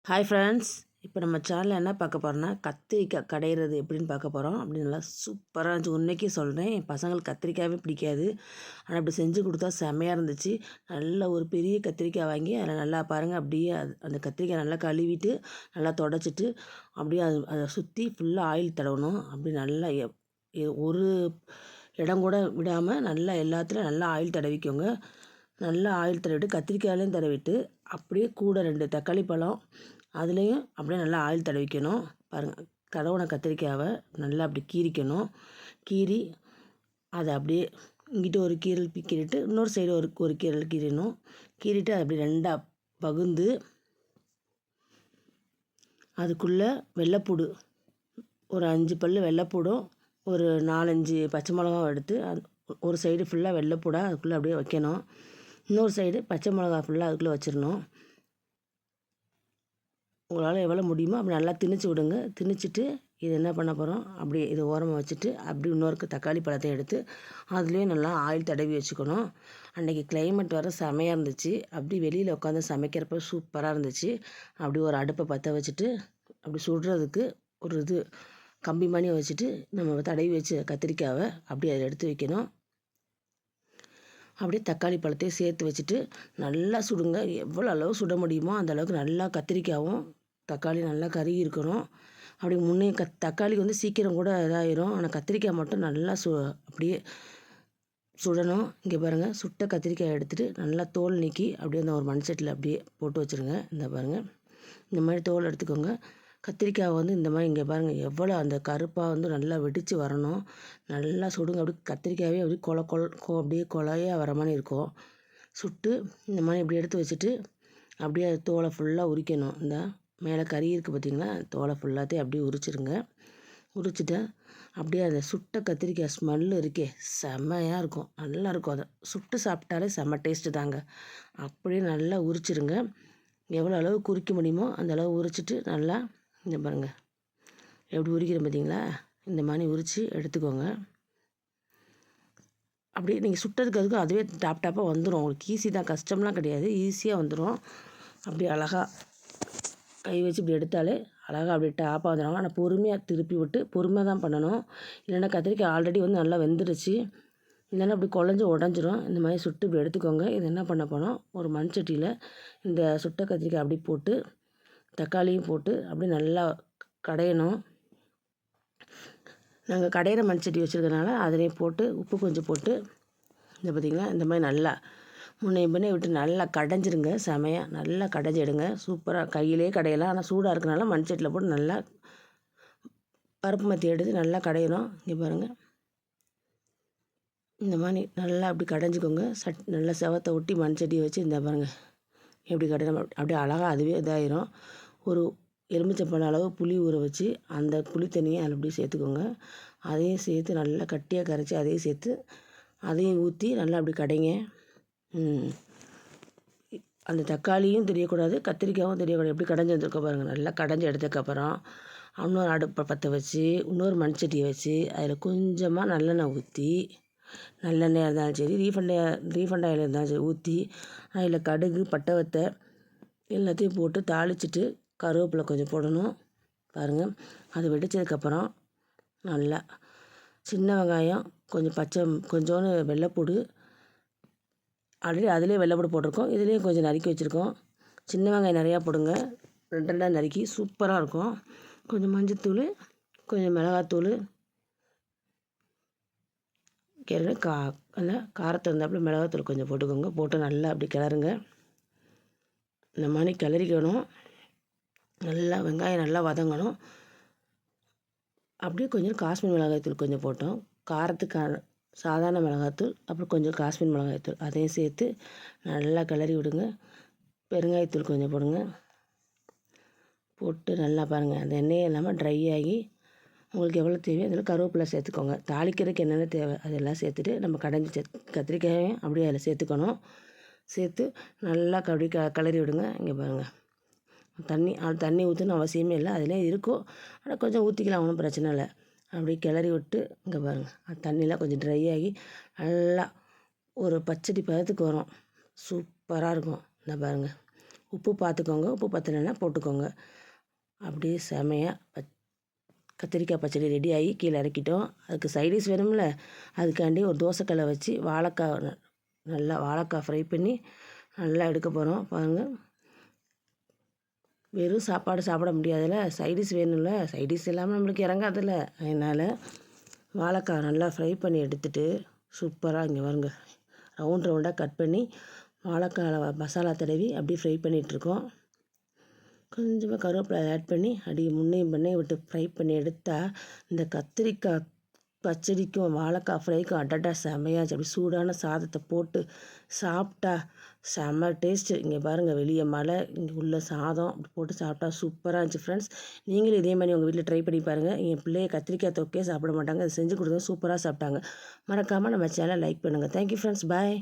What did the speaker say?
Hi friends, இப்போ நம்ம சேனலில் என்ன பார்க்க போகிறோன்னா கத்திரிக்காய் கடையிறது எப்படின்னு பார்க்க போகிறோம். அப்படி நல்லா சூப்பராக இருந்துச்சு. உண்மைக்கே சொல்கிறேன், என் பசங்களுக்கு கத்திரிக்காயே பிடிக்காது. ஆனால் அப்படி செஞ்சு கொடுத்தா செம்மையாக இருந்துச்சு. நல்ல ஒரு பெரிய கத்திரிக்காய் வாங்கி அதில் நல்லா பாருங்கள், அப்படியே அந்த கத்திரிக்காய் நல்லா கழுவிட்டு நல்லா தொடச்சிட்டு அப்படியே அதை சுற்றி ஃபுல்லாக ஆயில் தடவணும். அப்படி நல்லா ஒரு இடம் கூட விடாமல் நல்லா எல்லாத்துலேயும் நல்லா ஆயில் தடவிக்கோங்க. நல்லா ஆயில் தடவிட்டு கத்திரிக்காயிலையும் தடவிட்டு அப்படியே கூட 2 தக்காளி பழம் அதுலேயும் அப்படியே நல்லா ஆயில் தடவிக்கணும். பாருங்கள், தடவின கத்திரிக்காயை நல்லா அப்படி கீறிக்கணும். கீறி அதை அப்படியே இங்கிட்ட ஒரு கீரல் கீறிட்டு இன்னொரு சைடு ஒரு கீரல் கீறிடணும். கீறிட்டு அது அப்படி 2ஆக பகுந்து அதுக்குள்ளே வெள்ளைப்பூடு ஒரு 5 பல் வெள்ளைப்பூடும் ஒரு 4-5 பச்சை மிளகாவும் எடுத்து ஒரு சைடு ஃபுல்லாக வெள்ளைப்பூடாக அதுக்குள்ளே அப்படியே வைக்கணும். இன்னொரு சைடு பச்சை மிளகா ஃபுல்லாக அதுக்குள்ளே வச்சிடணும். உங்களால் எவ்வளோ முடியுமோ அப்படி நல்லா திணிச்சு விடுங்க. திணிச்சிட்டு இது என்ன பண்ண போகிறோம், அப்படியே இதை ஓரமாக வச்சுட்டு அப்படி இன்னொரு தக்காளி பழத்தை எடுத்து அதுலேயும் நல்லா ஆயில் தடவி வச்சுக்கணும். அன்றைக்கி கிளைமேட் வர செமையாக இருந்துச்சு. அப்படி வெளியில் உட்காந்து சமைக்கிறப்ப சூப்பராக இருந்துச்சு. அப்படி ஒரு அடுப்பை பற்ற வச்சுட்டு அப்படி சுடுறதுக்கு ஒரு கம்பி மணி வச்சுட்டு நம்ம தடவி வச்சு கத்திரிக்காவை அப்படியே அதில் எடுத்து வைக்கணும். அப்படியே தக்காளி பழத்தையும் சேர்த்து வச்சுட்டு நல்லா சுடுங்க. எவ்வளோ அளவு சுட முடியுமோ அந்த அளவுக்கு நல்லா கத்திரிக்காயும் தக்காளி நல்லா கருகி இருக்கணும். அப்படி முன்னே தக்காளி சீக்கிரம் கூட இதாகிடும். ஆனால் கத்திரிக்காய் மட்டும் நல்லா அப்படியே சுடணும். இங்கே பாருங்கள், சுட்ட கத்திரிக்காய் எடுத்துகிட்டு நல்லா தோல் நீக்கி அப்படியே அந்த ஒரு மண்சட்டியில் அப்படியே போட்டு வச்சுருங்க. இந்த பாருங்கள், இந்த மாதிரி தோல் எடுத்துக்கோங்க. கத்திரிக்காய் இந்த மாதிரி இங்கே பாருங்கள், எவ்வளோ அந்த கருப்பாக நல்லா வெடித்து வரணும். நல்லா சுடுங்க. அப்படி கத்திரிக்காயே அப்படி அப்படியே கொலையாக வர மாதிரி இருக்கும். சுட்டு இந்த மாதிரி இப்படி எடுத்து வச்சுட்டு அப்படியே அது தோலை ஃபுல்லாக உரிக்கணும். இந்த மேலே கறி இருக்குது பார்த்திங்களா, தோலை ஃபுல்லாத்தையும் அப்படியே உரிச்சிருங்க. உரிச்சிட்டு அப்படியே அந்த சுட்ட கத்திரிக்காய் ஸ்மெல்லு இருக்கே செம்மையாக இருக்கும். நல்லாயிருக்கும். அதை சுட்டு சாப்பிட்டாலே செம்ம டேஸ்ட்டு தாங்க. அப்படியே நல்லா உரிச்சிருங்க. எவ்வளோ அளவு உரிக்க முடியுமோ அந்த அளவு உரிச்சிட்டு நல்லா இந்த பாருங்கள் எப்படி உரிக்கிறேன் பார்த்தீங்களா, இந்த மாதிரி உரித்து எடுத்துக்கோங்க. அப்படியே நீங்கள் சுட்டதுக்கு அதுக்கும் அதுவே டாப்பாக வந்துடும். உங்களுக்கு ஈஸி தான், கஷ்டம்லாம் கிடையாது, ஈஸியாக வந்துடும். அப்படியே அழகாக கை வச்சு இப்படி எடுத்தாலே அழகாக அப்படியே டாப்பாக வந்துடுவாங்க. ஆனால் பொறுமையாக திருப்பி விட்டு பொறுமையாக தான் பண்ணணும். இல்லைன்னா கத்திரிக்காய் ஆல்ரெடி நல்லா வெந்துருச்சு, இல்லைன்னா அப்படி குழஞ்சி உடஞ்சிரும். இந்த மாதிரி சுட்டு இப்படி எடுத்துக்கோங்க. இது என்ன பண்ண போனோம், ஒரு மண்சட்டியில் இந்த சுட்ட கத்திரிக்காய் அப்படி போட்டு தக்காளியும் போட்டு அப்படியே நல்லா கடையணும். நாங்கள் கடையிற மண்சட்டி வச்சுருக்கனால அதிலே போட்டு உப்பு கொஞ்சம் போட்டு இந்த பார்த்திங்களா, இந்த மாதிரி நல்லா முன்னையும் பின்னே விட்டு நல்லா கடைஞ்சிருங்க. செமையாக நல்லா கடைஞ்சி எடுங்க. சூப்பராக கையிலே கடையலாம். ஆனால் சூடாக இருக்கனால மண்சட்டியில் போட்டு நல்லா பருப்பு மத்தி எடுத்து நல்லா கடையணும். இங்கே பாருங்கள், இந்த மாதிரி நல்லா அப்படி கடைஞ்சிக்கோங்க. நல்லா செவத்தை ஒட்டி மண்சட்டியை வச்சு இந்த பாருங்கள் எப்படி கடையணும். அப்படியே அழகாக அதுவே இதாயிரும். ஒரு எலுமிச்சம்பழம் அளவு புளி ஊற வச்சு அந்த புளி தண்ணியை அதில் அப்படியே சேர்த்துக்கோங்க. அதையும் சேர்த்து நல்லா கட்டியாக கரைச்சி அதையும் சேர்த்து அதையும் ஊற்றி நல்லா அப்படி கடைங்க. அந்த தக்காளியும் தெரியக்கூடாது, கத்திரிக்காயும் தெரியக்கூடாது. எப்படி கடைஞ்சி வந்துருக்க பாருங்கள். நல்லா கடைஞ்சி எடுத்ததுக்கப்புறம் இன்னொரு அடுப்பை பற்ற வச்சு இன்னொரு மண்சட்டியை வச்சு அதில் கொஞ்சமாக நல்லெண்ணெய் ஊற்றி, நல்லெண்ணெயாக இருந்தாலும் சரி ரீஃபண்ட் ஆயில் இருந்தாலும் சரி ஊற்றி அதில் கடுகு பட்டை வத்தை எல்லாத்தையும் போட்டு தாளிச்சிட்டு கருவேப்பிலை கொஞ்சம் போடணும். பாருங்கள், அது வெடித்ததுக்கப்புறம் நல்லா சின்ன வெங்காயம் கொஞ்சோண்டு வெள்ளைப்பூடு, ஆல்ரெடி அதிலே வெள்ளைப்பூடு போட்டிருக்கோம், இதுலேயும் கொஞ்சம் நறுக்கி வச்சுருக்கோம். சின்ன வெங்காயம் நிறையா போடுங்க, 2 நறுக்கி சூப்பராக இருக்கும். கொஞ்சம் மஞ்சத்தூள், கொஞ்சம் மிளகாத்தூள், நல்லா காரத்தை இருந்தாப்புல மிளகாத்தூள் கொஞ்சம் போட்டுக்கோங்க. போட்டு நல்லா அப்படி கிளறுங்க. இந்த மாதிரி கிளறிக்கணும். நல்லா வெங்காயம் நல்லா வதங்கணும். அப்படியே கொஞ்சம் காஷ்மீர் மிளகாய்த்தூள் கொஞ்சம் போட்டோம். காரத்துக்கான சாதாரண மிளகாய்த்தூள், அப்புறம் கொஞ்சம் காஷ்மீர் மிளகாய்த்தூள் அதையும் சேர்த்து நல்லா கிளறி விடுங்க. பெருங்காயத்தூள் கொஞ்சம் போடுங்க. போட்டு நல்லா பாருங்கள், அந்த எண்ணெயே இல்லாமல் ட்ரை ஆகி உங்களுக்கு எவ்வளோ தேவையோ அதில் கருவேப்பிலை சேர்த்துக்கோங்க. தாளிக்கிறதுக்கு என்னென்ன தேவை அதெல்லாம் சேர்த்துட்டு நம்ம கடைஞ்சி கத்திரிக்காயும் அப்படியே அதில் சேர்த்துக்கணும். சேர்த்து நல்லா கிளறி விடுங்க. இங்கே பாருங்கள், தண்ணி ஊற்றணும் அவசியமே இல்லை, அதிலே இருக்கும். ஆனால் கொஞ்சம் ஊற்றிக்கலாம், ஒன்றும் பிரச்சனை இல்லை. அப்படியே கிளறி விட்டு இங்கே பாருங்கள், தண்ணியெலாம் கொஞ்சம் ட்ரை ஆகி நல்லா ஒரு பச்சடி பதத்துக்கு வரும். சூப்பராக இருக்கும். இந்த பாருங்கள், உப்பு பார்த்துக்கோங்க, உப்பு பத்தலைன்னா போட்டுக்கோங்க. அப்படியே செமையாக கத்திரிக்காய் பச்சடி ரெடி ஆகி கீழே இறக்கிட்டோம். அதுக்கு சைடிஷ் வேணும்ல, அதுக்காண்டி ஒரு தோசைக்கல்லை வச்சு நல்லா வாழைக்காய் ஃப்ரை பண்ணி நல்லா எடுக்க போகிறோம். பாருங்கள், வெறும் சாப்பாடு சாப்பிட முடியாதுல்ல, சைடிஷ் வேணும்ல, சைடிஷ் இல்லாமல் நம்மளுக்கு இறங்காதுல்ல. அதனால் வாழைக்காய் நல்லா ஃப்ரை பண்ணி எடுத்துகிட்டு சூப்பராக இங்கே பாருங்க ரவுண்டாக கட் பண்ணி வாழைக்காயில் மசாலா தடவி அப்படியே ஃப்ரை பண்ணிகிட்ருக்கோம். கொஞ்சமாக கருவேப்பிலை ஆட் பண்ணி அப்படியே முன்னையும் பண்ணையும் விட்டு ஃப்ரை பண்ணி எடுத்தால் இந்த கத்திரிக்காய் பச்சடிக்கும் வாழைக்காய் ஃப்ரைக்கும் அடடா செமையாச்சு. அப்படி சூடான சாதத்தை போட்டு சாப்பிட்டா செம்ம டேஸ்ட்டு. இங்கே பாருங்கள், வெளியே மழை, இங்கே உள்ள சாதம் அப்படி போட்டு சாப்பிட்டா சூப்பராக இருந்துச்சு ஃப்ரெண்ட்ஸ். நீங்களும் இதே மாதிரி உங்கள் வீட்டில் ட்ரை பண்ணி பாருங்கள். என் பிள்ளைய கத்திரிக்காய் தொக்கே சாப்பிட மாட்டாங்க, அதை செஞ்சு கொடுத்தா சூப்பராக சாப்பிட்டாங்க. மறக்காமல் நம்ம சேனலை லைக் பண்ணுங்கள். தேங்க்யூ ஃப்ரெண்ட்ஸ், பாய்.